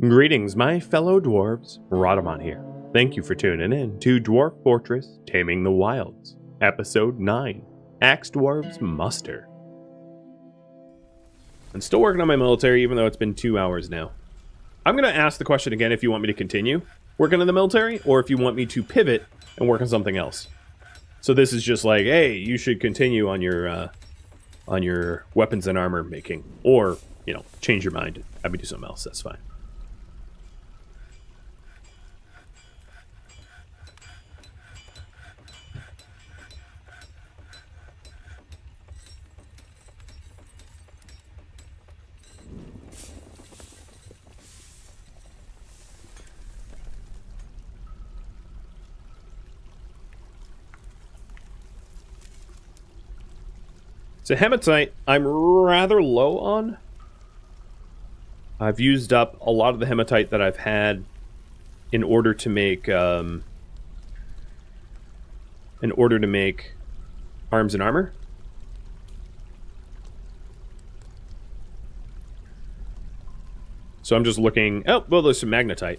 Greetings, my fellow dwarves. Rodamon here. Thank you for tuning in to Dwarf Fortress Taming the Wilds, Episode 9, Axedwarves Muster. I'm still working on my military, even though it's been 2 hours now. I'm going to ask the question again if you want me to continue working on the military, or if you want me to pivot and work on something else. So this is just like, hey, you should continue on your weapons and armor making, or, you know, change your mind and have me do something else. That's fine. So hematite, I'm rather low on. I've used up a lot of the hematite that I've had in order to make arms and armor. So I'm just looking. Oh, well, there's some magnetite.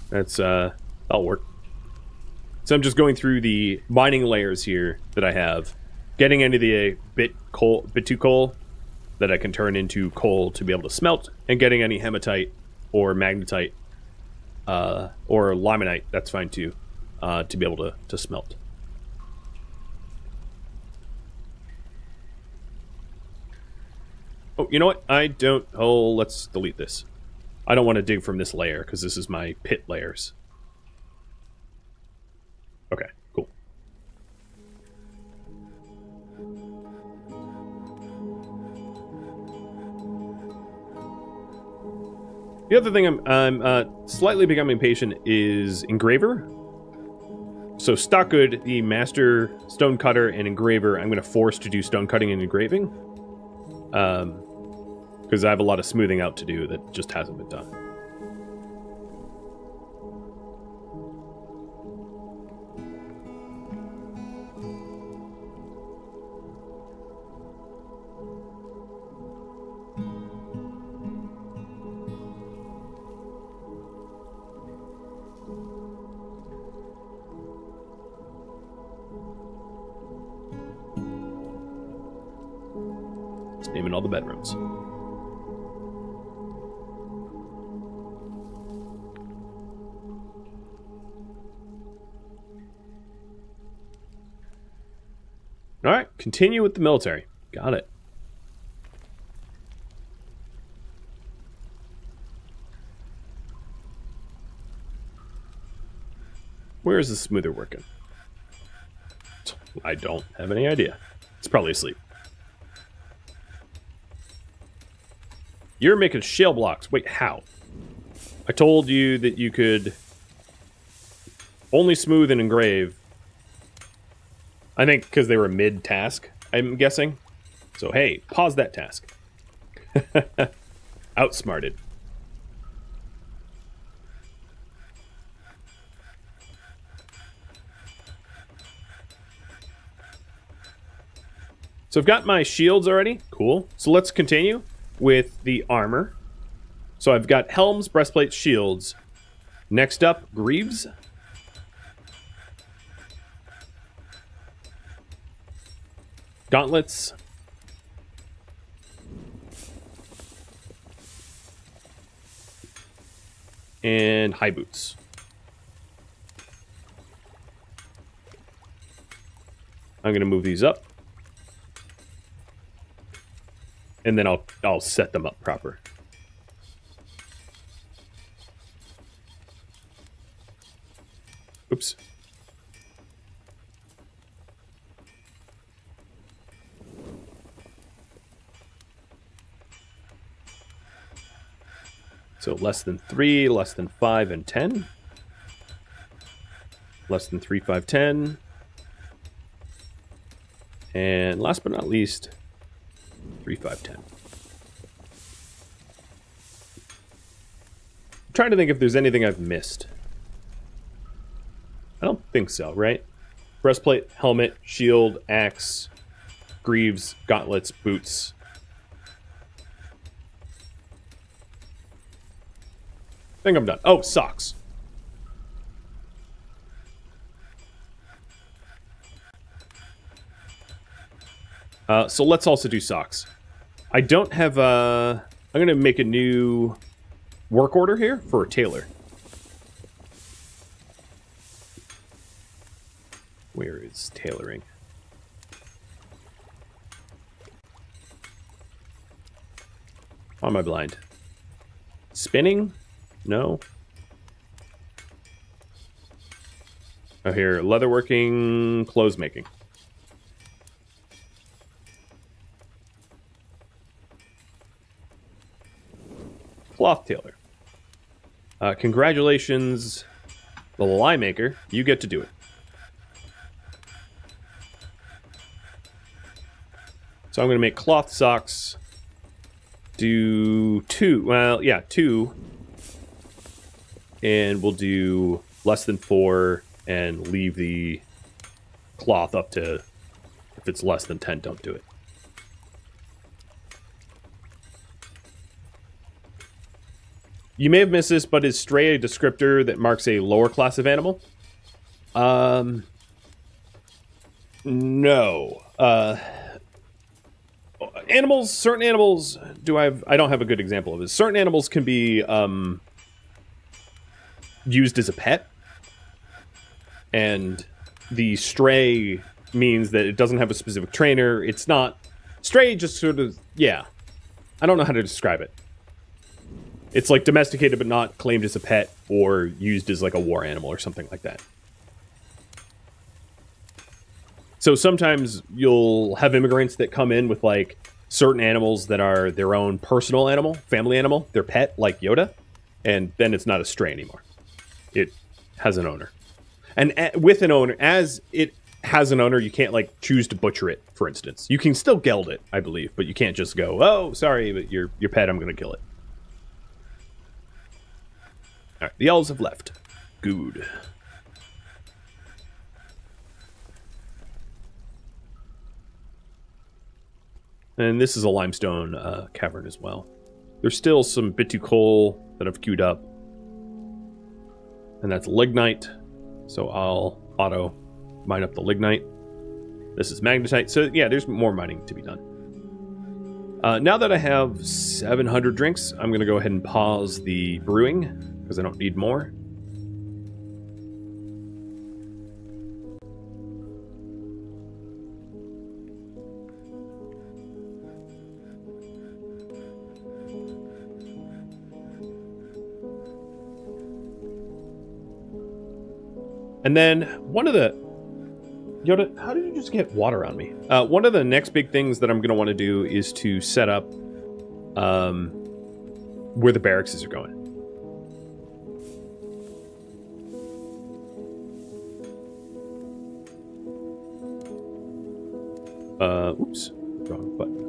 That's that'll work. So I'm just going through the mining layers here that I have. Getting into the bit too coal that I can turn into coal to be able to smelt, and getting any hematite or magnetite or limonite, that's fine too, to be able to smelt. Oh, you know what? Let's delete this. I don't want to dig from this layer because this is my pit layers. Okay. The other thing I'm slightly becoming patient is engraver. So Stockgood, the master stone cutter and engraver, I'm going to force to do stone cutting and engraving. Because I have a lot of smoothing out to do that just hasn't been done. Naming all the bedrooms. All right, continue with the military. Got it. Where is the smoother working? I don't have any idea. It's probably asleep. You're making shale blocks. Wait, how? I told you that you could only smooth and engrave. I think because they were mid-task, I'm guessing. So, hey, pause that task. Outsmarted. So I've got my shields already. Cool. So let's continue with the armor. So I've got helms, breastplates, shields. Next up, greaves. Gauntlets. And high boots. I'm going to move these up. And then I'll set them up proper. Oops. So less than 3, less than 5, and 10. Less than 3, 5, 10. And last but not least, 3, 5, 10. I'm trying to think if there's anything I've missed. I don't think so, right? Breastplate, helmet, shield, axe, greaves, gauntlets, boots. think I'm done. Oh, socks. So let's also do socks. I don't have I'm going to make a new work order here for a tailor. Where is tailoring? Why am I blind? Spinning? No. Oh, here. Leatherworking, clothes making. Cloth tailor. Congratulations, the lie maker. You get to do it. So I'm going to make cloth socks. Do 2. Well, yeah, 2. And we'll do less than 4 and leave the cloth up to, if it's less than 10, don't do it. You may have missed this, but is stray a descriptor that marks a lower class of animal? No. Animals, certain animals, I don't have a good example of this. Certain animals can be used as a pet. And the stray means that it doesn't have a specific trainer. It's not... Stray just sort of... Yeah. I don't know how to describe it. It's like domesticated but not claimed as a pet or used as like a war animal or something like that. So sometimes you'll have immigrants that come in with like certain animals that are their own personal animal, family animal, their pet, like Yoda, and then it's not a stray anymore. It has an owner. And with an owner, as it has an owner, you can't like choose to butcher it, for instance. You can still geld it, I believe, but you can't just go, oh, sorry, but your pet, I'm going to kill it. All right, the elves have left. Good. And this is a limestone cavern as well. There's still some bitu coal that I've queued up. And that's lignite. So I'll auto mine up the lignite. This is magnetite. So yeah, there's more mining to be done. Now that I have 700 drinks, I'm going to go ahead and pause the brewing because I don't need more. And then one of the... Yoda, how did you just get water on me? One of the next big things that I'm going to want to do is to set up where the barracks are going. Oops, wrong button.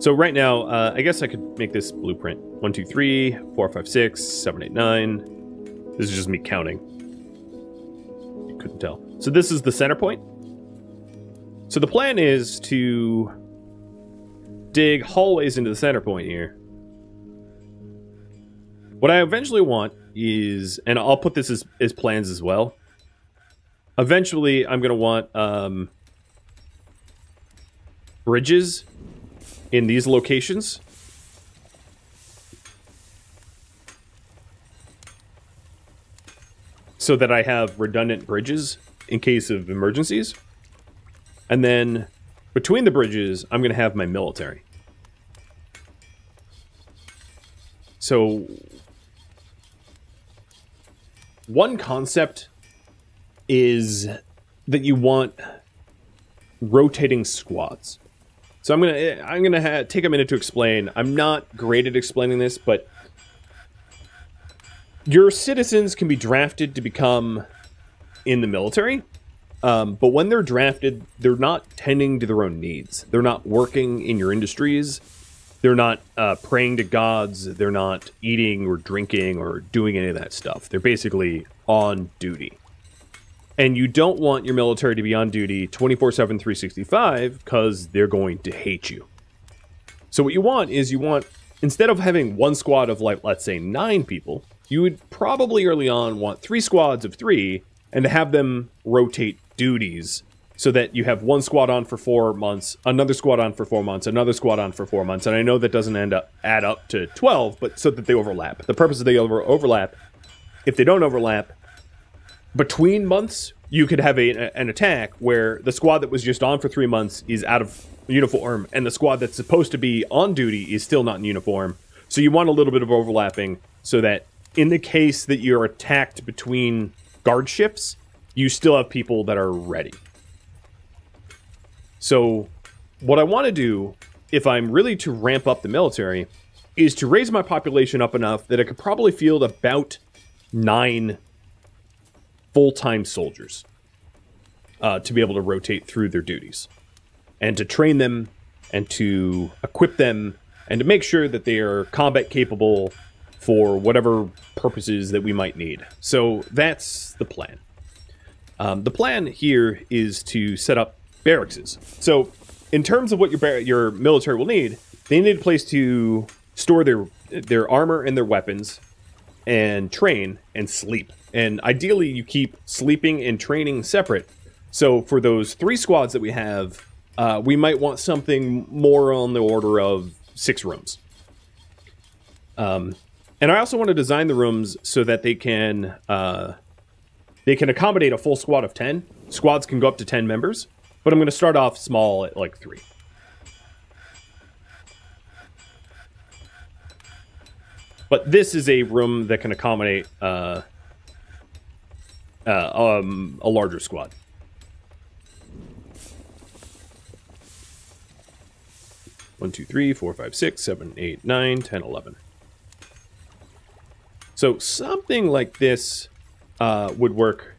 So right now, I guess I could make this blueprint. 1, 2, 3, 4, 5, 6, 7, 8, 9. This is just me counting. You couldn't tell. So this is the center point. So the plan is to dig hallways into the center point here. What I eventually want is, and I'll put this as plans as well. Eventually, I'm going to want bridges in these locations. So that I have redundant bridges in case of emergencies. And then between the bridges, I'm going to have my military. So one concept is that you want rotating squads. So I'm gonna take a minute to explain. I'm not great at explaining this, but your citizens can be drafted to become in the military, but when they're drafted, they're not tending to their own needs. They're not working in your industries. They're not praying to gods. They're not eating or drinking or doing any of that stuff. They're basically on duty. And you don't want your military to be on duty 24/7, 365 because they're going to hate you. So what you want is you want instead of having one squad of, like, let's say 9 people, you would probably early on want 3 squads of 3 and to have them rotate duties so that you have one squad on for 4 months, another squad on for 4 months, another squad on for 4 months. And I know that doesn't add up to 12, but so that they overlap. The purpose of the overlap, if they don't overlap, between months, you could have an attack where the squad that was just on for 3 months is out of uniform, and the squad that's supposed to be on duty is still not in uniform. So you want a little bit of overlapping so that in the case that you're attacked between guard shifts, you still have people that are ready. So what I want to do, if I'm really to ramp up the military, is to raise my population up enough that I could probably field about 9 full-time soldiers to be able to rotate through their duties, and to train them, and to equip them, and to make sure that they are combat capable for whatever purposes that we might need. So that's the plan. The plan here is to set up barracks. So in terms of what your military will need, they need a place to store their armor and their weapons, and train and sleep. And ideally, you keep sleeping and training separate. So for those 3 squads that we have, we might want something more on the order of 6 rooms. And I also want to design the rooms so that they can accommodate a full squad of 10. Squads can go up to 10 members, but I'm going to start off small at like 3. But this is a room that can accommodate a larger squad. One, 2, 3, 4, 5, 6, 7, 8, 9, 10, 11. So something like this would work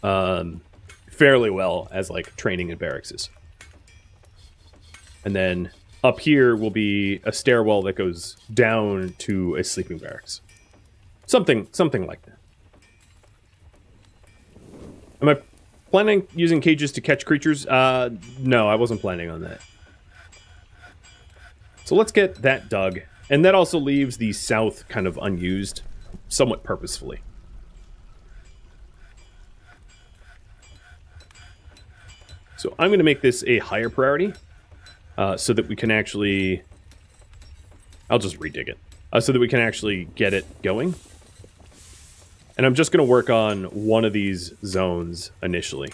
fairly well as like training and barracks. And then up here will be a stairwell that goes down to a sleeping barracks. Something like that. Am I planning using cages to catch creatures? No, I wasn't planning on that. So let's get that dug. And that also leaves the south kind of unused, somewhat purposefully. So I'm going to make this a higher priority. So that we can actually... I'll just redig it. So that we can actually get it going. And I'm just going to work on one of these zones initially.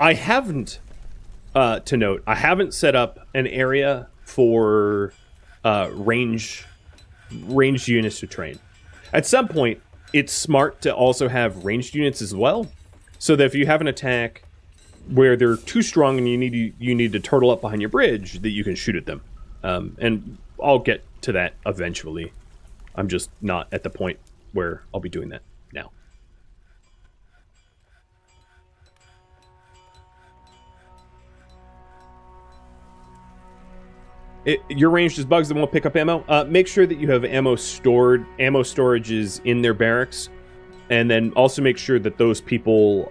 I haven't... to note, I haven't set up an area for ranged units to train. At some point, it's smart to also have ranged units as well, so that if you have an attack where they're too strong and you need to turtle up behind your bridge, that you can shoot at them. And I'll get to that eventually. I'm just not at the point where I'll be doing that now. Your ranged is bugs that won't pick up ammo. Make sure that you have ammo storages in their barracks, and then also make sure that those people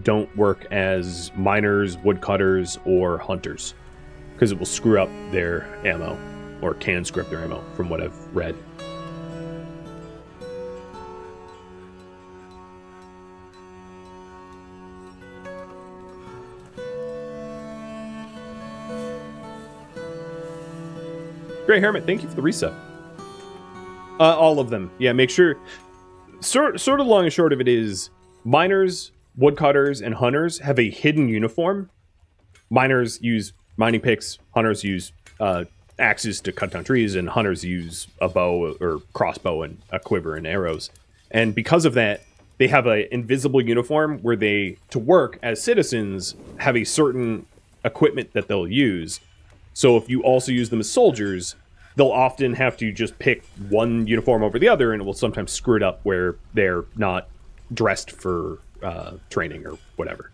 don't work as miners, woodcutters, or hunters, because it will screw up their ammo, or can screw up their ammo, from what I've read. Grey Hermit, thank you for the reset. All of them. Yeah, make sure... Sort of long and short of it is, miners, woodcutters, and hunters have a hidden uniform. Miners use mining picks, hunters use axes to cut down trees, and hunters use a bow or crossbow and a quiver and arrows. And because of that, they have an invisible uniform where they, to work as citizens, have a certain equipment that they'll use. So if you also use them as soldiers, they'll often have to just pick one uniform over the other, and it will sometimes screw it up where they're not dressed for training or whatever.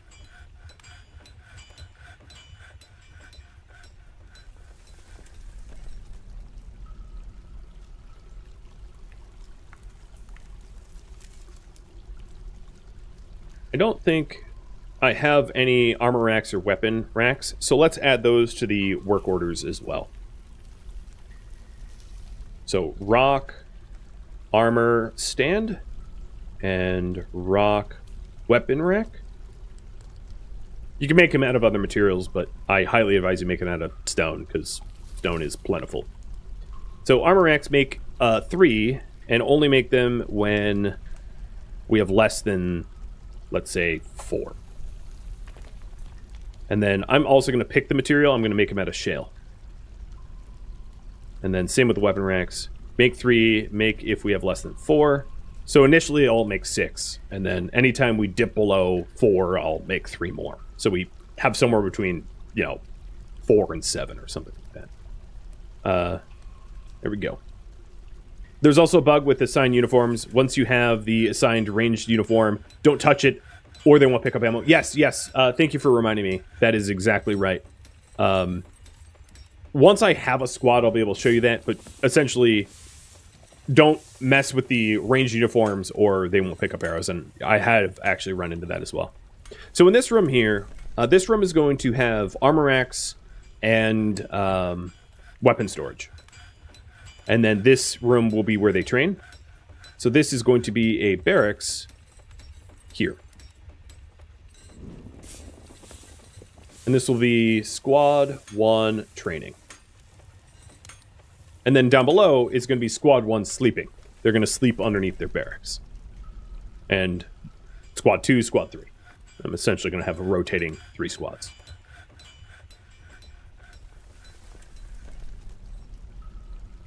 I don't think I have any armor racks or weapon racks, so let's add those to the work orders as well. So rock, armor stand, and rock weapon rack. You can make them out of other materials, but I highly advise you make them out of stone, because stone is plentiful. So armor racks make 3, and only make them when we have less than, let's say, 4. And then I'm also going to pick the material. I'm going to make them out of shale. And then same with the weapon racks. Make 3, make if we have less than 4. So initially I'll make 6. And then anytime we dip below 4, I'll make 3 more. So we have somewhere between, 4 and 7 or something like that. There we go. There's also a bug with assigned uniforms. Once you have the assigned ranged uniform, don't touch it, or they won't pick up ammo. Yes. Thank you for reminding me. That is exactly right. Once I have a squad, I'll be able to show you that. But essentially, don't mess with the ranged uniforms, or they won't pick up arrows. And I have actually run into that as well. So in this room here, this room is going to have armor racks and weapon storage. And then this room will be where they train. So this is going to be a barracks here. And this will be Squad 1 training. And then down below is going to be Squad 1 sleeping. They're going to sleep underneath their barracks. And Squad 2, Squad 3. I'm essentially going to have a rotating 3 squads.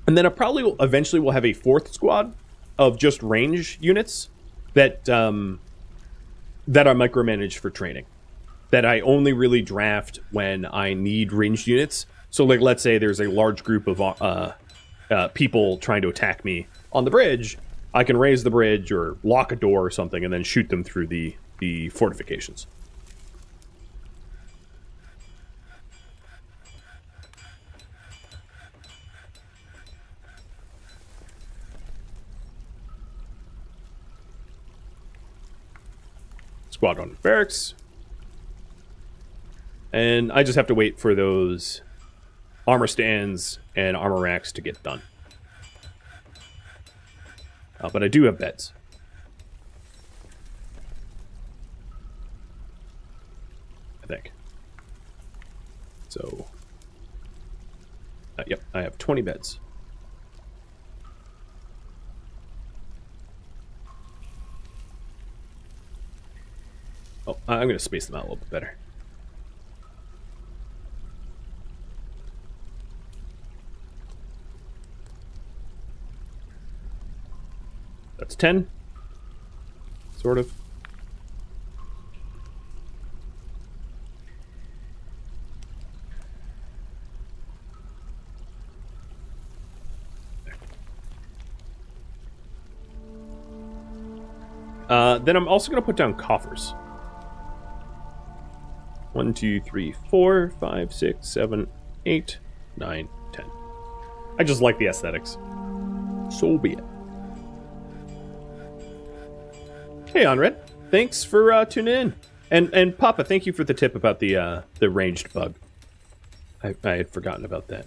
And then I probably will eventually will have a 4th squad of just range units that that I micromanage for training. That I only really draft when I need ranged units. So, like, let's say there's a large group of people trying to attack me on the bridge. I can raise the bridge or lock a door or something and then shoot them through the fortifications. Squad 1 barracks. And I just have to wait for those armor stands and armor racks to get done. But I do have beds. I think. So, yep, I have 20 beds. Oh, I'm going to space them out a little bit better. That's 10. Sort of. Then I'm also going to put down coffers. 1, 2, 3, 4, 5, 6, 7, 8, 9, 10. I just like the aesthetics. So be it. Hey, Onred. Thanks for tuning in. And Papa, thank you for the tip about the ranged bug. I had forgotten about that.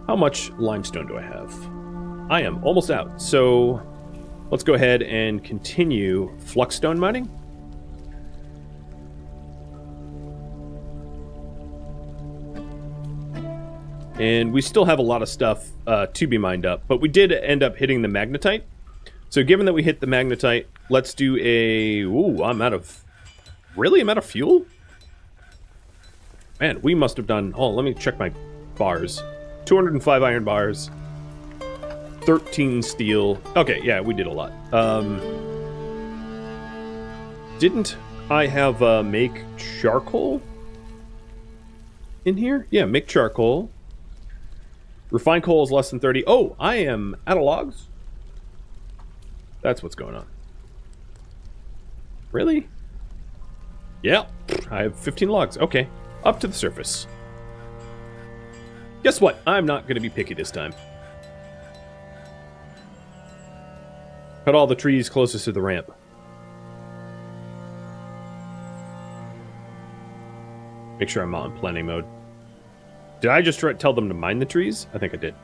How much limestone do I have? I am almost out, so let's go ahead and continue Flux Stone mining. And we still have a lot of stuff to be mined up, but we did end up hitting the magnetite. So given that we hit the magnetite, let's do a... Ooh, I'm out of... Really? I'm out of fuel? Man, we must have done... Oh, let me check my bars. 205 iron bars. 13 steel. Okay, yeah, we did a lot. Didn't I have make charcoal in here? Yeah, make charcoal. Refined coal is less than 30. Oh, I am out of logs? That's what's going on. Really? Yeah, I have 15 logs. Okay, up to the surface. Guess what? I'm not going to be picky this time. Cut all the trees closest to the ramp. Make sure I'm on planning mode. Did I just tell them to mine the trees? I think I did.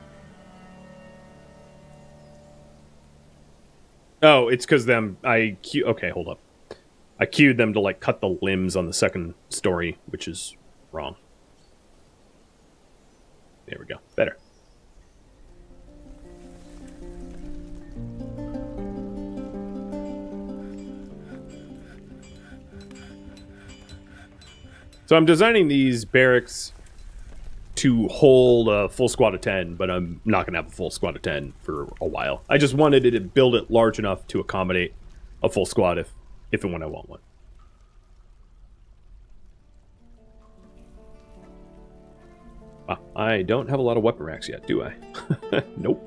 Oh, it's because okay, hold up. I queued them to, like, cut the limbs on the second story, which is wrong. There we go. Better. So I'm designing these barracks to hold a full squad of 10, but I'm not going to have a full squad of 10 for a while. I just wanted to build it large enough to accommodate a full squad if and when I want one. Wow, I don't have a lot of weapon racks yet, do I? Nope.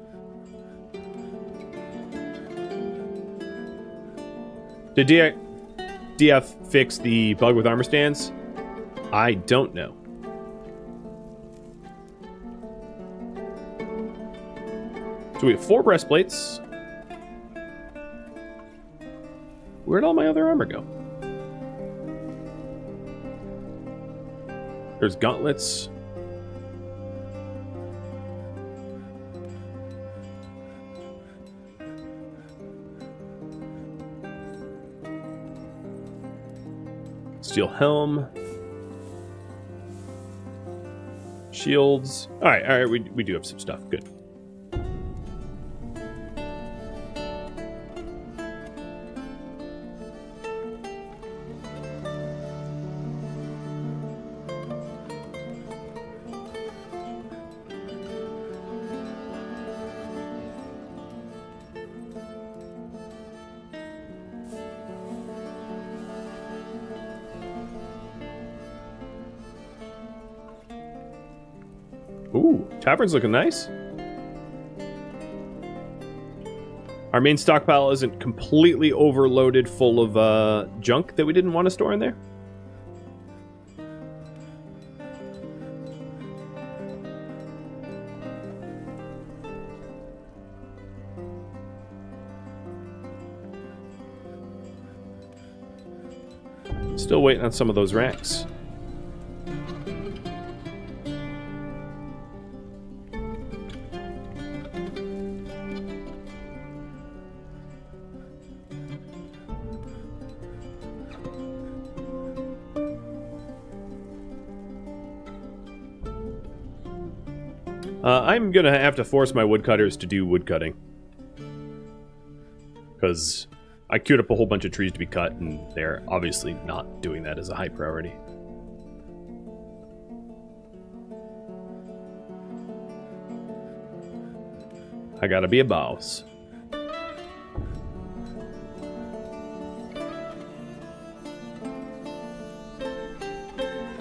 Did DF fix the bug with armor stands? I don't know. So we have 4 breastplates. Where'd all my other armor go? There's gauntlets. Steel helm. Shields. Alright, we do have some stuff. Good. Ooh, tavern's looking nice. Our main stockpile isn't completely overloaded full of junk that we didn't want to store in there. Still waiting on some of those racks. I'm gonna have to force my woodcutters to do woodcutting. Because I queued up a whole bunch of trees to be cut, and they're obviously not doing that as a high priority. I gotta be a boss.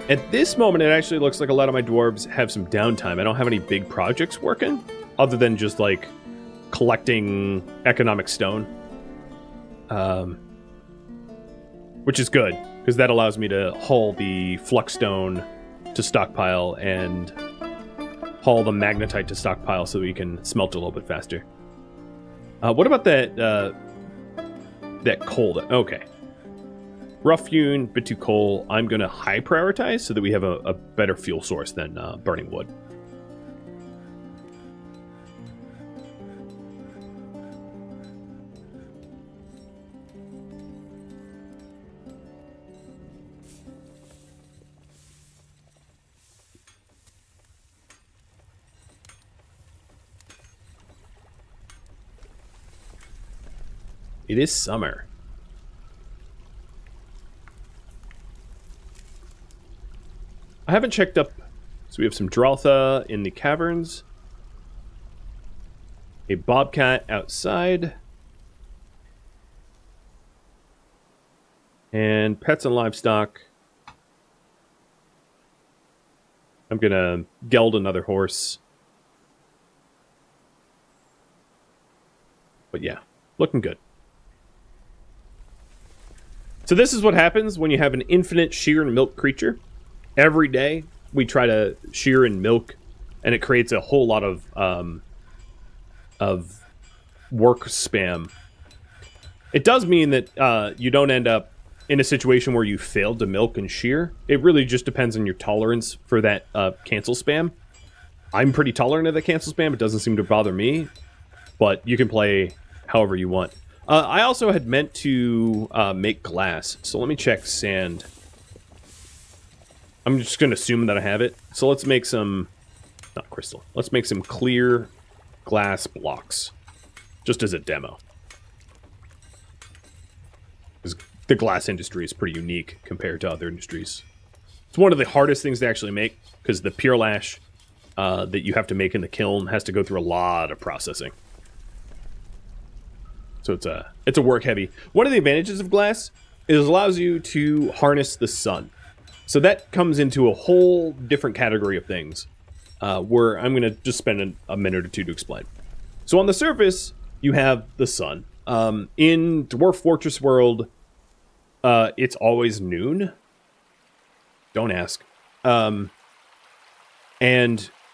At this moment, it actually looks like a lot of my dwarves have some downtime. I don't have any big projects working, other than just, like, collecting economic stone. Which is good, because that allows me to haul the Flux Stone to stockpile and haul the magnetite to stockpile so we can smelt a little bit faster. What about that, that coal? Okay. Rough hewn, bit too coal. I'm going to high prioritize so that we have a better fuel source than burning wood. It is summer. I haven't checked up, so we have some Draltha in the caverns, a bobcat outside, and pets and livestock. I'm gonna geld another horse. But yeah, looking good. So this is what happens when you have an infinite shear and milk creature. Every day, we try to shear and milk and it creates a whole lot of work spam. It does mean that you don't end up in a situation where you failed to milk and shear. It really just depends on your tolerance for that cancel spam. I'm pretty tolerant of the cancel spam. It doesn't seem to bother me, but you can play however you want. I also had meant to make glass, so let me check sand. I'm just going to assume that I have it. So let's make some, not crystal, let's make some clear glass blocks, just as a demo. The glass industry is pretty unique compared to other industries. It's one of the hardest things to actually make, because the pure lash that you have to make in the kiln has to go through a lot of processing. So it's a work heavy. One of the advantages of glass is it allows you to harness the sun. So that comes into a whole different category of things, where I'm going to just spend a minute or two to explain. So on the surface, you have the sun. In Dwarf Fortress world, it's always noon. Don't ask. And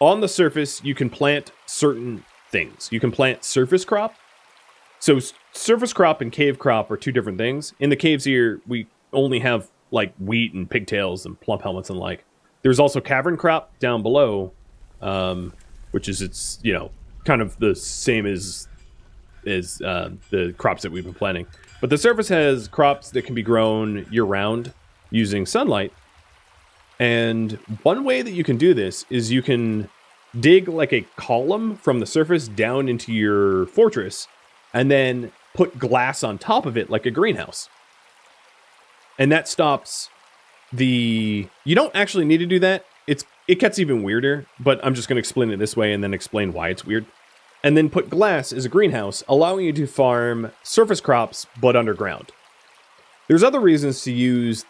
on the surface, you can plant certain things. You can plant surface crop. So surface crop and cave crop are two different things. In the caves here, we only have like wheat and pigtails and plump helmets and like. There's also cavern crop down below, which is kind of the same as the crops that we've been planting. But the surface has crops that can be grown year-round using sunlight. And one way that you can do this is you can dig like a column from the surface down into your fortress and then put glass on top of it like a greenhouse. And that stops the... You don't actually need to do that. It gets even weirder, but I'm just going to explain it this way and then explain why it's weird. And then put glass as a greenhouse, allowing you to farm surface crops, but underground. There's other reasons to use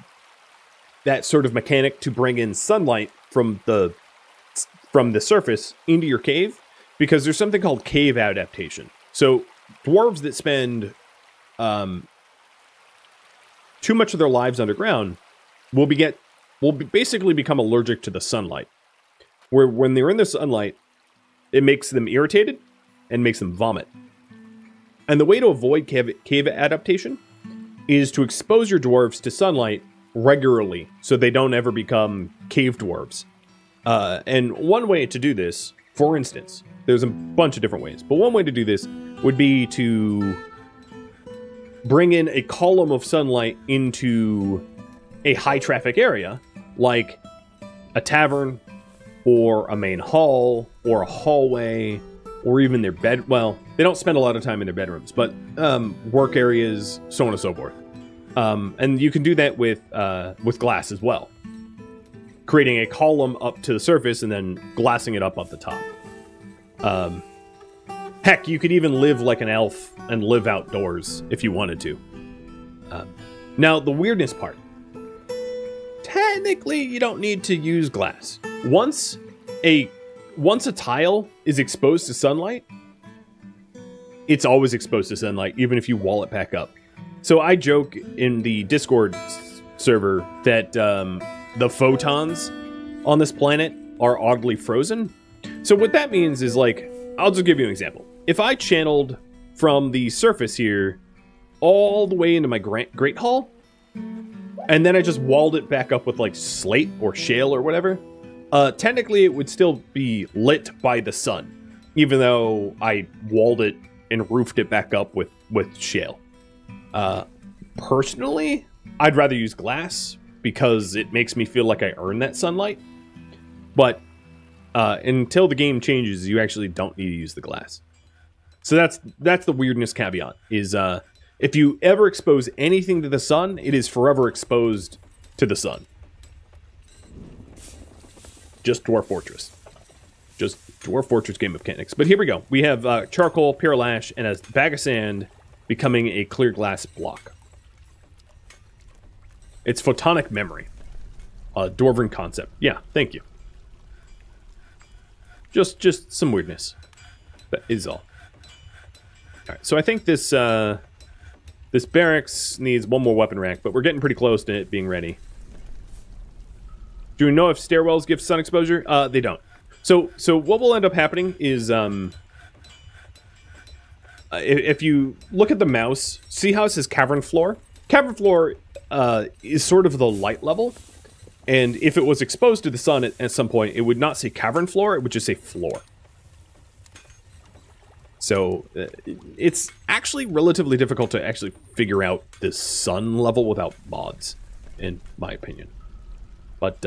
that sort of mechanic to bring in sunlight from the surface into your cave, because there's something called cave adaptation. So dwarves that spend too much of their lives underground will basically become allergic to the sunlight. Where when they're in the sunlight, it makes them irritated and makes them vomit. And the way to avoid cave adaptation is to expose your dwarves to sunlight regularly so they don't ever become cave dwarves. And one way to do this, for instance, there's a bunch of different ways, but one way to do this would be to bring in a column of sunlight into a high traffic area, like a tavern or a main hall or a hallway, or even their bed. Well, they don't spend a lot of time in their bedrooms, but work areas, so on and so forth. And you can do that with glass as well, creating a column up to the surface and then glassing it up the top. Heck, you could even live like an elf and live outdoors if you wanted to. Now, the weirdness part. Technically, you don't need to use glass. Once a tile is exposed to sunlight, it's always exposed to sunlight, even if you wall it back up. So I joke in the Discord server that the photons on this planet are oddly frozen. So what that means is, like, I'll just give you an example. If I channeled from the surface here all the way into my Great Hall, and then I just walled it back up with like slate or shale or whatever, technically it would still be lit by the sun, even though I walled it and roofed it back up with shale. Personally, I'd rather use glass because it makes me feel like I earn that sunlight. But until the game changes, you actually don't need to use the glass. So that's the weirdness caveat, is if you ever expose anything to the sun, it is forever exposed to the sun. Just Dwarf Fortress. Just Dwarf Fortress game mechanics. But here we go. We have charcoal, pure lash, and a bag of sand becoming a clear glass block. It's photonic memory. A Dwarven concept. Yeah, thank you. Just some weirdness. That is all. Alright, so I think this this barracks needs one more weapon rack, but we're getting pretty close to it being ready. Do we know if stairwells give sun exposure? They don't. So what will end up happening is, if you look at the mouse, see how it says cavern floor? Cavern floor is sort of the light level, and if it was exposed to the sun at some point, it would not say cavern floor, it would just say floor. So it's actually relatively difficult to actually figure out the sun level without mods, in my opinion. But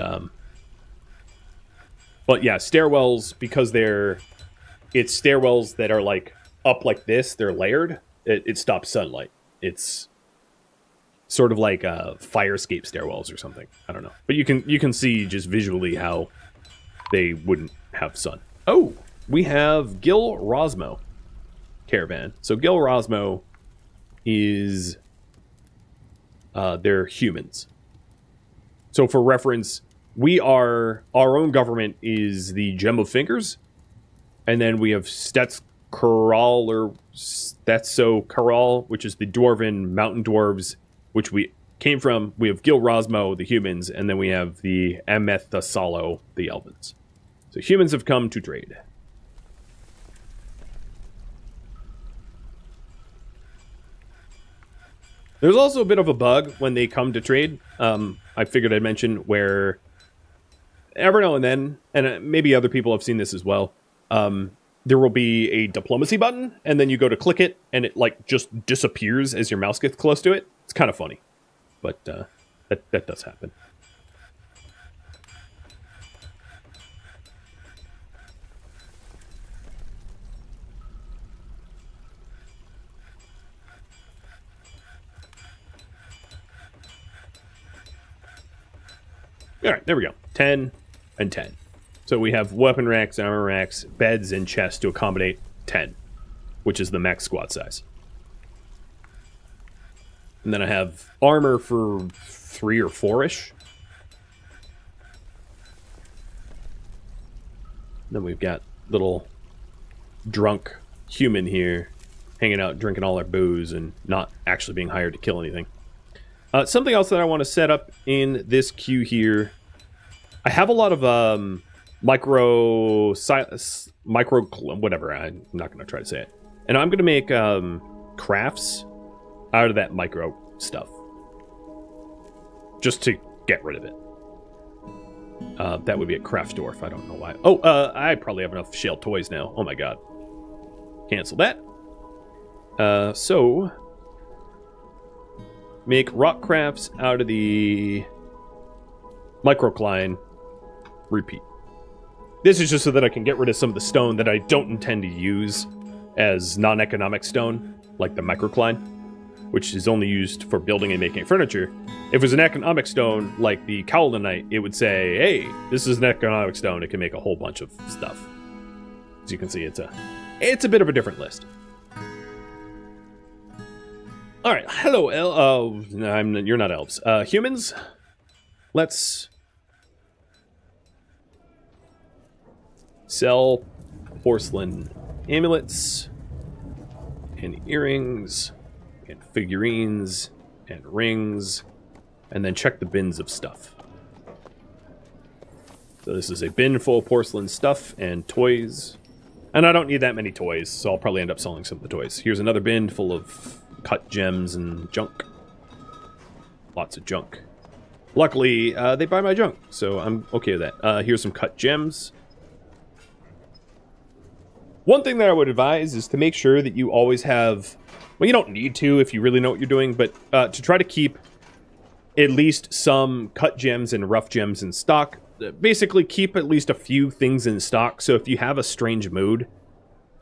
yeah, stairwells, because it's stairwells that are like up like this, they're layered, it stops sunlight. It's sort of like fire escape stairwells or something. I don't know. But you can see just visually how they wouldn't have sun. Oh, we have Gil Rosmo caravan. So Gil Rosmo is they're humans. So for reference, our own government is the Gem of Fingers, and then we have Stetskaral, which is the Dwarven mountain dwarves, which we came from. We have Gil Rosmo, the humans, and then we have the Amethasalo, the elvens. So humans have come to trade. There's also a bit of a bug when they come to trade. I figured I'd mention where every now and then, and maybe other people have seen this as well, there will be a diplomacy button, and then you go to click it, and it like just disappears as your mouse gets close to it. It's kind of funny, but that does happen. All right, there we go. 10 and 10. So we have weapon racks, armor racks, beds, and chests to accommodate 10, which is the max squad size. And then I have armor for 3 or 4-ish. Then we've got little drunk human here hanging out, drinking all our booze, and not actually being hired to kill anything. Something else that I want to set up in this queue here, I have a lot of whatever, I'm not going to try to say it. And I'm going to make crafts out of that micro stuff, just to get rid of it. That would be a craft dwarf. I don't know why. Oh, I probably have enough shell toys now. Oh my god. Cancel that. So make rock crafts out of the microcline. Repeat. This is just so that I can get rid of some of the stone that I don't intend to use as non-economic stone, like the microcline, which is only used for building and making furniture. If it was an economic stone, like the Cowlinite, it would say, hey, this is an economic stone. It can make a whole bunch of stuff. As you can see, it's a bit of a different list. All right, hello, you're not elves. Humans, let's sell porcelain amulets and earrings and figurines and rings, and then check the bins of stuff. So this is a bin full of porcelain stuff and toys. And I don't need that many toys, so I'll probably end up selling some of the toys. Here's another bin full of cut gems and junk. Lots of junk. Luckily, they buy my junk, so I'm okay with that. Here's some cut gems. One thing that I would advise is to make sure that you always have... Well, you don't need to if you really know what you're doing, but to try to keep at least some cut gems and rough gems in stock. Basically, keep at least a few things in stock, so if you have a strange mood,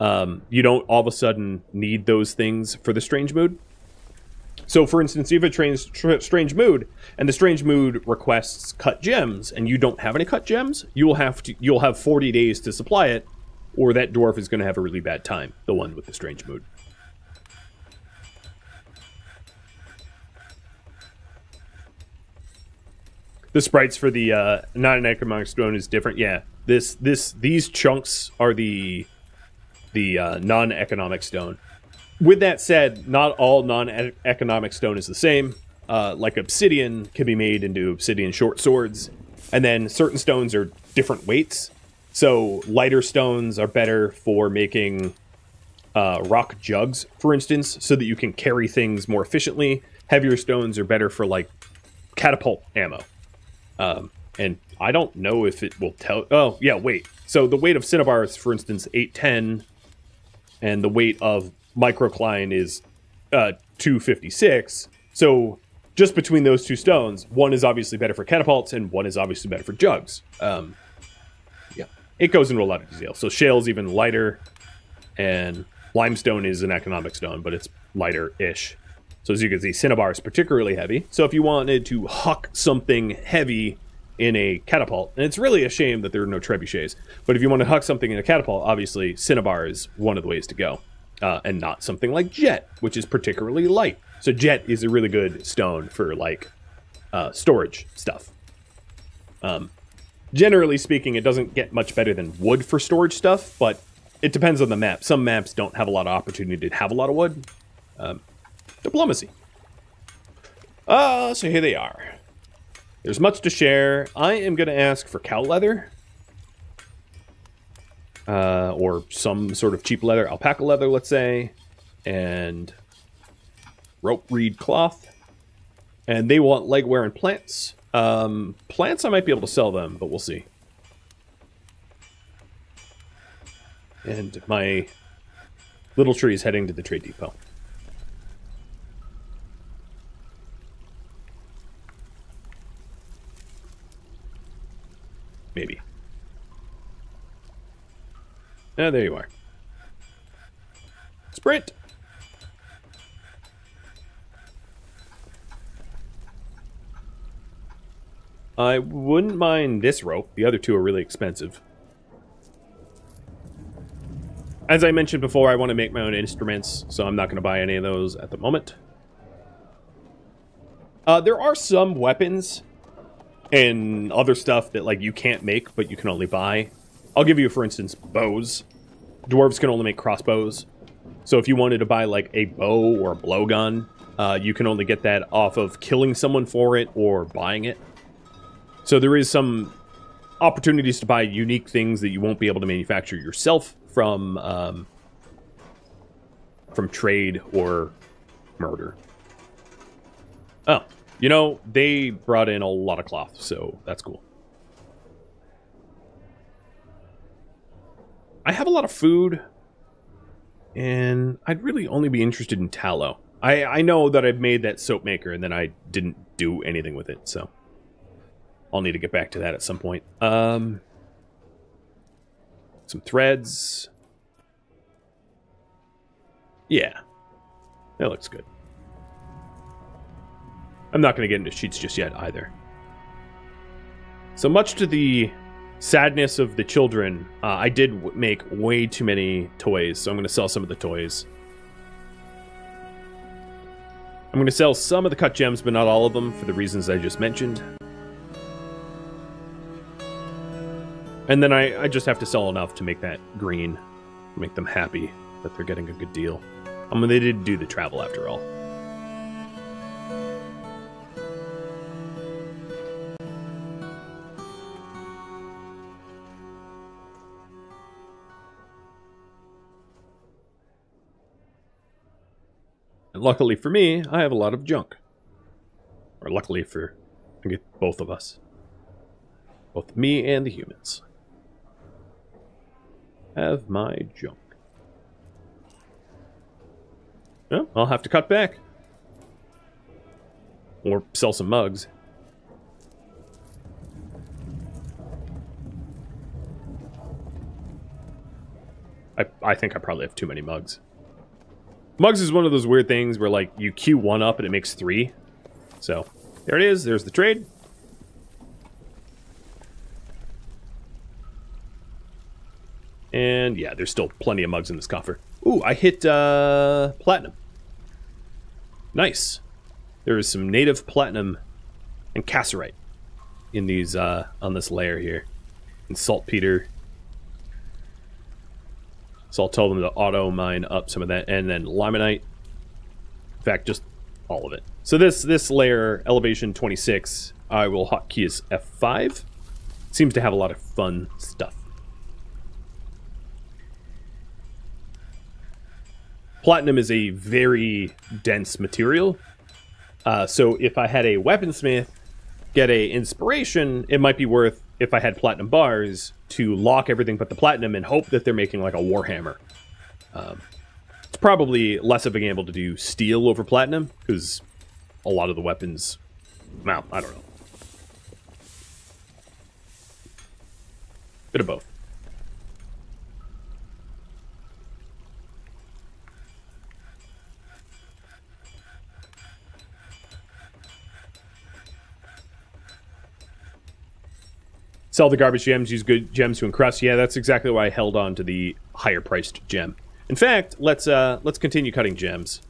you don't all of a sudden need those things for the strange mood. So, for instance, you have a strange mood, and the strange mood requests cut gems, and you don't have any cut gems, you'll have 40 days to supply it, or that dwarf is going to have a really bad time, the one with the strange mood. The sprites for the non-economic stone is different. Yeah, these chunks are the non-economic stone. With that said, not all non-economic stone is the same. Like obsidian can be made into obsidian short swords, and then certain stones are different weights. So lighter stones are better for making rock jugs, for instance, so that you can carry things more efficiently. Heavier stones are better for, like, catapult ammo. And I don't know if it will tell... Oh, yeah, wait. So the weight of Cinnabar is, for instance, 810, and the weight of Microcline is 256. So just between those two stones, one is obviously better for catapults, and one is obviously better for jugs. Yeah, it goes into a lot of detail. So shale's even lighter, and limestone is an economic stone, but it's lighter-ish. So as you can see, Cinnabar is particularly heavy. So if you wanted to huck something heavy in a catapult, and it's really a shame that there are no trebuchets, but if you want to huck something in a catapult, obviously Cinnabar is one of the ways to go, and not something like jet, which is particularly light. So jet is a really good stone for, like, storage stuff. Generally speaking, it doesn't get much better than wood for storage stuff, but it depends on the map. Some maps don't have a lot of opportunity to have a lot of wood. Diplomacy. So here they are. There's much to share. I am going to ask for cow leather. Or some sort of cheap leather. Alpaca leather, let's say. And rope reed cloth. And they want legwear and plants. Plants, I might be able to sell them, but we'll see. And my little tree is heading to the trade depot. Maybe. Ah, there you are. Sprint! I wouldn't mind this rope. The other two are really expensive. As I mentioned before, I want to make my own instruments, so I'm not going to buy any of those at the moment. There are some weapons and other stuff that, like, you can't make, but you can only buy. I'll give you, for instance, bows. Dwarves can only make crossbows. So if you wanted to buy, like, a bow or a blowgun, you can only get that off of killing someone for it or buying it. So there is some opportunities to buy unique things that you won't be able to manufacture yourself from trade or murder. Oh, you know, they brought in a lot of cloth, so that's cool. I have a lot of food, and I'd really only be interested in tallow. I know that I've made that soap maker, and then I didn't do anything with it, so I'll need to get back to that at some point. Some threads. Yeah, that looks good. I'm not going to get into sheets just yet, either. So much to the sadness of the children, I did make way too many toys, so I'm going to sell some of the toys. I'm going to sell some of the cut gems, but not all of them, for the reasons I just mentioned. And then I just have to sell enough to make that green, make them happy that they're getting a good deal. I mean, they did do the travel after all. And luckily for me, I have a lot of junk. Or luckily for, I get both of us. Both me and the humans have my junk. Well, I'll have to cut back. Or sell some mugs. I think I probably have too many mugs. Mugs is one of those weird things where, like, you queue one up and it makes 3. So, there it is. There's the trade. And, yeah, there's still plenty of mugs in this coffer. Ooh, I hit platinum. Nice. There is some native platinum and cassiterite in these, on this layer here. And saltpeter. So I'll tell them to auto mine up some of that. And then limonite. In fact, just all of it. So this layer, elevation 26, I will hotkey as F5. Seems to have a lot of fun stuff. platinum is a very dense material. So if I had a weaponsmith get a inspiration, it might be worth, if I had platinum bars, to lock everything but the platinum and hope that they're making like a warhammer. It's probably less of a gamble to do steel over platinum, because a lot of the weapons, well, I don't know. Bit of both. Sell the garbage gems, use good gems to encrust. Yeah, that's exactly why I held on to the higher priced gem. In fact, let's continue cutting gems.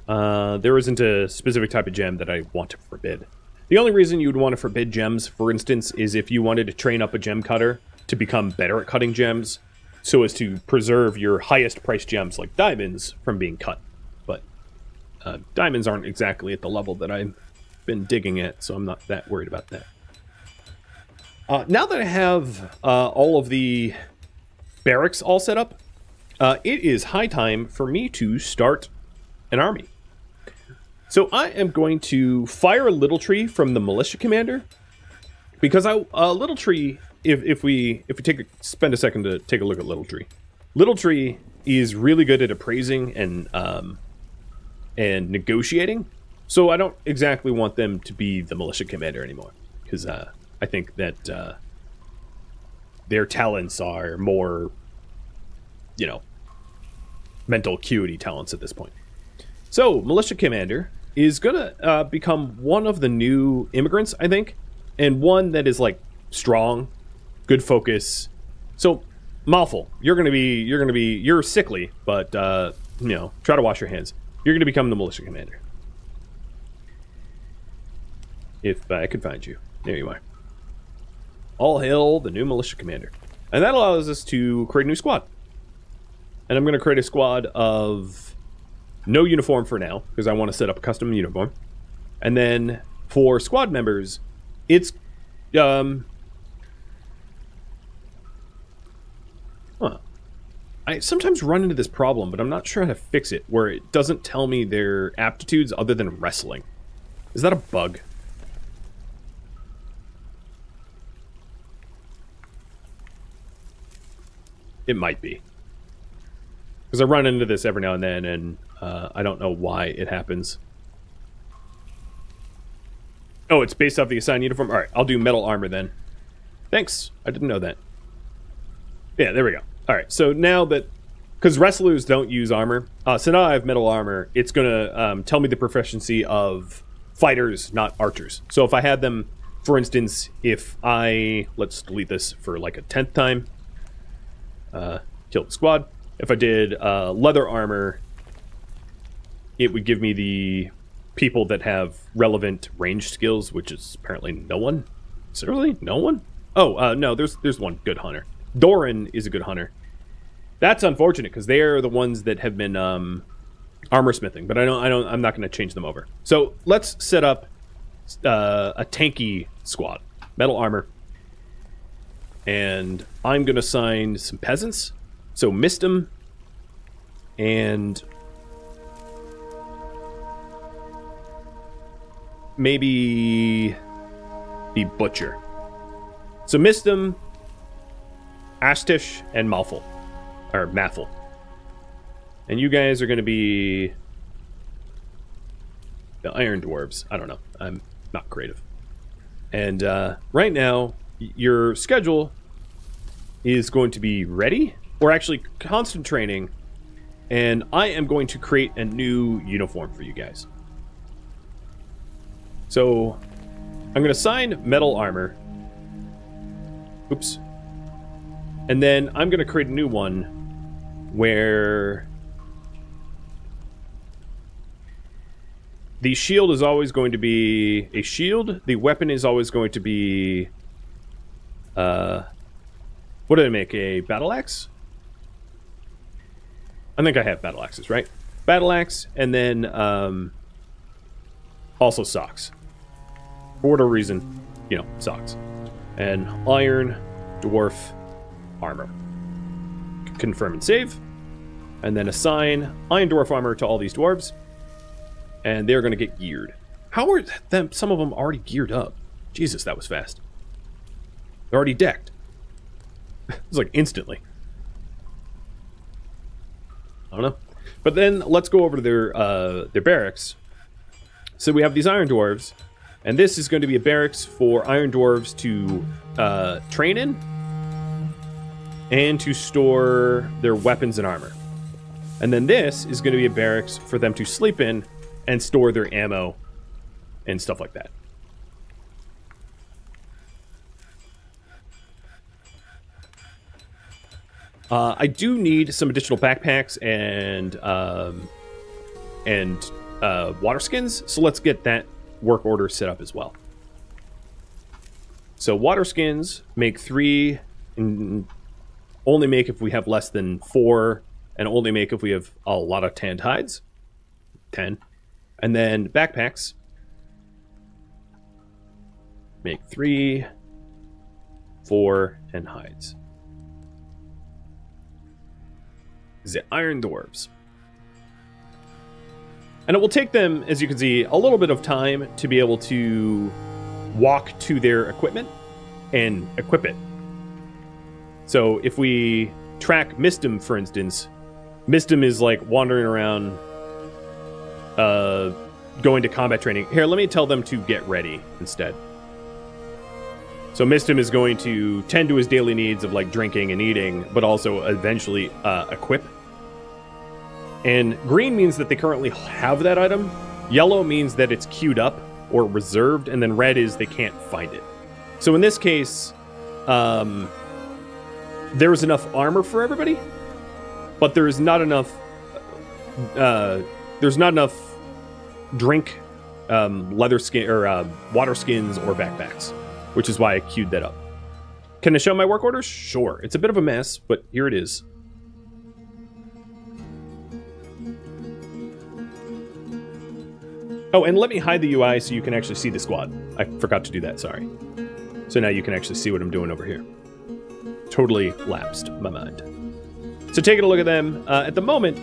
There isn't a specific type of gem that I want to forbid. The only reason you would want to forbid gems, for instance, is if you wanted to train up a gem cutter to become better at cutting gems, so as to preserve your highest priced gems like diamonds from being cut. But diamonds aren't exactly at the level that I've been digging at, so I'm not that worried about that. Now that I have all of the barracks all set up, it is high time for me to start an army. So I am going to fire a little tree from the militia commander, because little tree, if we spend a second to take a look at little tree is really good at appraising and negotiating. So I don't exactly want them to be the militia commander anymore, because I think that their talents are more, you know, mental acuity talents at this point. So, militia commander is gonna become one of the new immigrants, I think, and one that is like strong, good focus. So, Malful, you're sickly, but you know, try to wash your hands. You're gonna become the militia commander. If I could find you, there you are. All hail the new militia commander. And that allows us to create a new squad. And I'm going to create a squad of no uniform for now, because I want to set up a custom uniform. And then for squad members, it's I sometimes run into this problem, but I'm not sure how to fix it, where it doesn't tell me their aptitudes other than wrestling. Is that a bug? It might be. Because I run into this every now and then, and I don't know why it happens. Oh, it's based off the assigned uniform? Alright, I'll do metal armor then. Thanks, I didn't know that. Yeah, there we go. Alright, so now that... Because wrestlers don't use armor. So now I have metal armor, it's going to tell me the proficiency of fighters, not archers. So if I had them, for instance, if I... Let's delete this for like a 10th time. Kill the squad. If I did leather armor, it would give me the people that have relevant range skills, which is apparently no one. Is there really no one? Oh, no, there's one good hunter. Doran is a good hunter. That's unfortunate because they are the ones that have been armor smithing, but I'm not going to change them over. So let's set up a tanky squad, metal armor, and I'm going to assign some peasants. So Mistum and maybe the Butcher. So Mistum, Ashtish, and Malful. Or Maffle. And you guys are going to be the Iron Dwarves. I don't know. I'm not creative. And right now, your schedule is going to be ready. Or actually constant training, and I am going to create a new uniform for you guys. So I'm going to assign metal armor. Oops. And then I'm going to create a new one where the shield is always going to be a shield. The weapon is always going to be what did I make? A battle axe? I think I have battle axes, right? Battle axe, and then also socks. For whatever reason, you know, socks. And iron, dwarf, armor. Confirm and save. And then assign Iron Dwarf armor to all these dwarves. And they're going to get geared. How are some of them already geared up? Jesus, that was fast. They're already decked. It's like instantly. I don't know. But then let's go over to their barracks. So we have these Iron Dwarves. And this is going to be a barracks for Iron Dwarves to train in. And to store their weapons and armor. And then this is going to be a barracks for them to sleep in and store their ammo and stuff like that. I do need some additional backpacks and water skins, so let's get that work order set up as well. So water skins make 3, and only make if we have less than 4, and only make if we have a lot of tanned hides. 10. And then backpacks make 3, 4, and hides. The Iron Dwarves. And it will take them, as you can see, a little bit of time to be able to walk to their equipment and equip it. So if we track Mistim, for instance, Mistim is like wandering around, going to combat training. Here, let me tell them to get ready instead. So Mistim is going to tend to his daily needs of like drinking and eating, but also eventually equip. And green means that they currently have that item. Yellow means that it's queued up or reserved, and then red is they can't find it. So in this case, there is enough armor for everybody, but there is not enough. There's not enough drink, leather skin or water skins or backpacks, which is why I queued that up. Can I show my work orders? Sure. It's a bit of a mess, but here it is. Oh, and let me hide the UI so you can actually see the squad. I forgot to do that, sorry. So now you can actually see what I'm doing over here. Totally lapsed my mind. So taking a look at them, at the moment,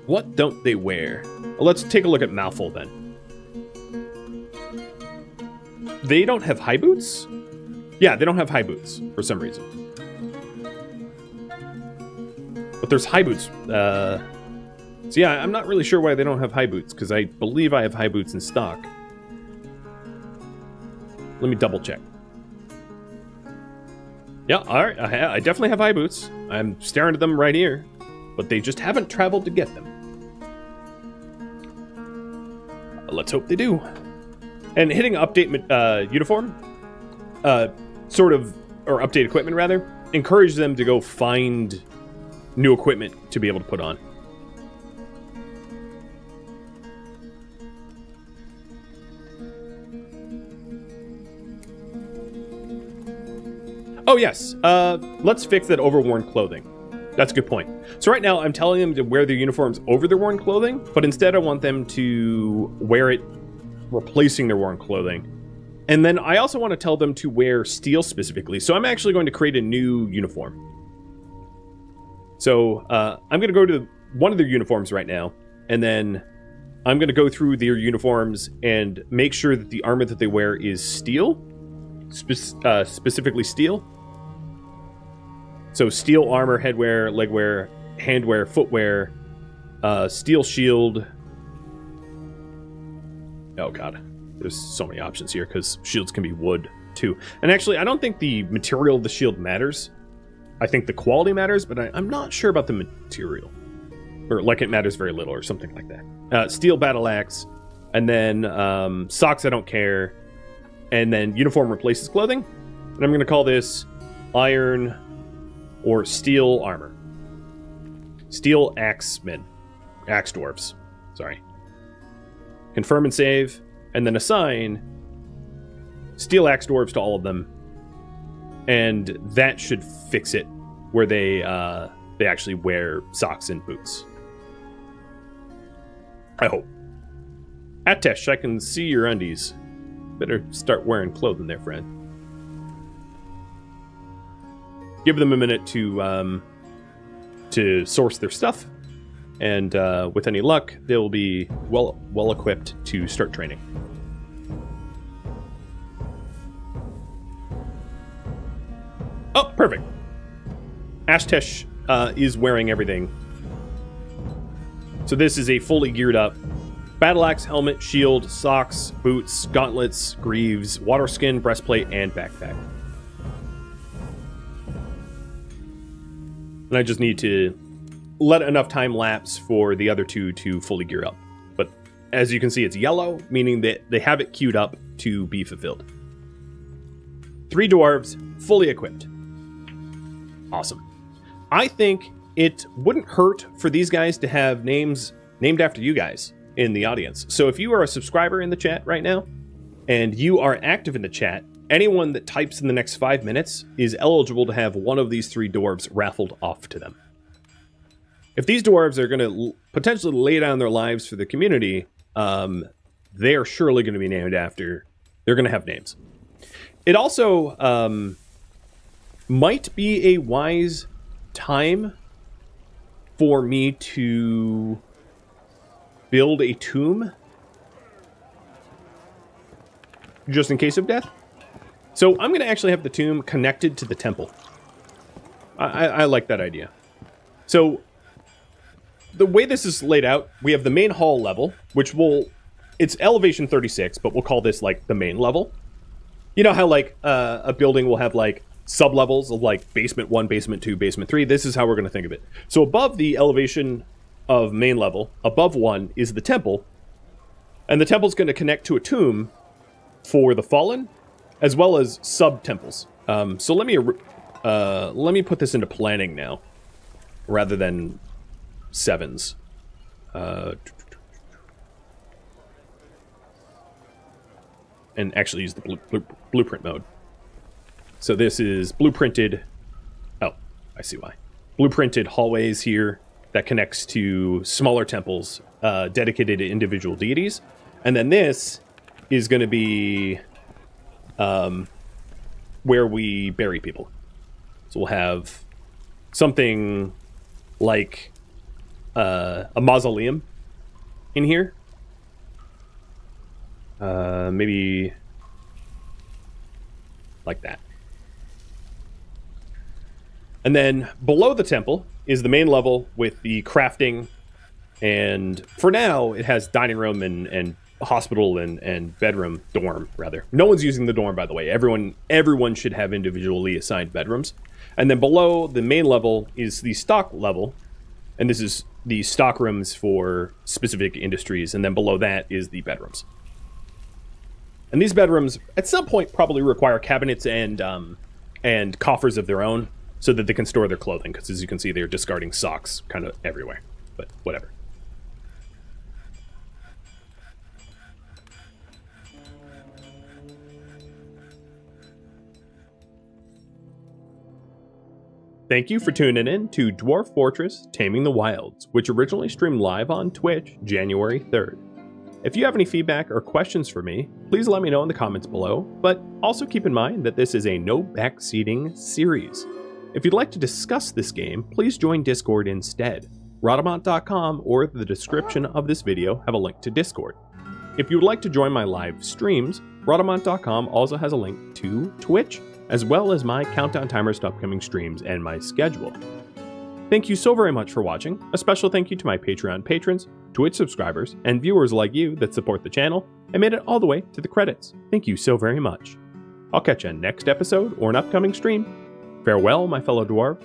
what don't they wear? Well, let's take a look at Malfold then. They don't have high boots? Yeah, they don't have high boots for some reason. But there's high boots. So yeah, I'm not really sure why they don't have high boots, because I believe I have high boots in stock. Let me double check. Yeah, alright, I definitely have high boots. I'm staring at them right here, but they just haven't traveled to get them. Let's hope they do. And hitting update uniform, sort of, or update equipment rather, encourage them to go find new equipment to be able to put on. Oh yes, let's fix that overworn clothing. That's a good point. So right now I'm telling them to wear their uniforms over their worn clothing, but instead I want them to wear it replacing their worn clothing. And then I also want to tell them to wear steel specifically. So I'm actually going to create a new uniform. So I'm going to go to one of their uniforms right now, and then I'm going to go through their uniforms and make sure that the armor that they wear is steel, specifically steel. So steel armor, headwear, legwear, handwear, footwear, steel shield. Oh god, there's so many options here because shields can be wood too. And actually, I don't think the material of the shield matters. I think the quality matters, but I'm not sure about the material. Or like it matters very little or something like that. Steel battle axe, and then socks I don't care, and then uniform replaces clothing. And I'm going to call this iron or steel armor. Steel axemen. Axedwarves. Sorry. Confirm and save, and then assign steel Axedwarves to all of them. And that should fix it, where they actually wear socks and boots. I hope. Atesh, I can see your undies. Better start wearing clothing there, friend. give them a minute to source their stuff, and with any luck, they'll be well equipped to start training. Oh, perfect. Ashtesh is wearing everything. So this is a fully geared up battle axe, helmet, shield, socks, boots, gauntlets, greaves, water skin, breastplate, and backpack. And I just need to let enough time lapse for the other two to fully gear up. But as you can see, it's yellow, meaning that they have it queued up to be fulfilled. 3 dwarves, fully equipped. Awesome. I think it wouldn't hurt for these guys to have names named after you guys in the audience. So if you are a subscriber in the chat right now, and you are active in the chat, anyone that types in the next 5 minutes is eligible to have one of these 3 dwarves raffled off to them. If these dwarves are going to potentially lay down their lives for the community, they are surely going to be named after. They're going to have names. It also might be a wise time for me to build a tomb just in case of death. So I'm going to actually have the tomb connected to the temple. I like that idea. So the way this is laid out, we have the main hall level, which it's elevation 36, but we'll call this like the main level. You know how like a building will have like sub-levels of like basement 1, basement 2, basement 3. This is how we're going to think of it. So above the elevation of main level, above 1 is the temple, and the temple's going to connect to a tomb for the fallen, as well as sub-temples. So let me put this into planning now, rather than 7s. And actually use the blueprint mode. So this is blueprinted. Oh, I see why. Blueprinted hallways here that connects to smaller temples dedicated to individual deities. And then this is going to be where we bury people. So we'll have something like a mausoleum in here. Maybe like that. And then below the temple is the main level with the crafting, and for now it has dining room and hospital and bedroom, dorm rather. No one's using the dorm, by the way. Everyone should have individually assigned bedrooms. And then below the main level is the stock level, and this is the stock rooms for specific industries, and then below that is the bedrooms. And these bedrooms at some point probably require cabinets and coffers of their own, so that they can store their clothing, because as you can see, they're discarding socks kind of everywhere. But whatever. Thank you for tuning in to Dwarf Fortress Taming the Wilds, which originally streamed live on Twitch January 3rd. If you have any feedback or questions for me, please let me know in the comments below, but also keep in mind that this is a no backseating series. If you'd like to discuss this game, please join Discord instead. Rhodamont.com or the description of this video have a link to Discord. If you would like to join my live streams, Rhodamont.com also has a link to Twitch, as well as my countdown timers to upcoming streams and my schedule. Thank you so very much for watching. A special thank you to my Patreon patrons, Twitch subscribers, and viewers like you that support the channel and made it all the way to the credits. Thank you so very much. I'll catch you next episode or an upcoming stream. Farewell, my fellow dwarves.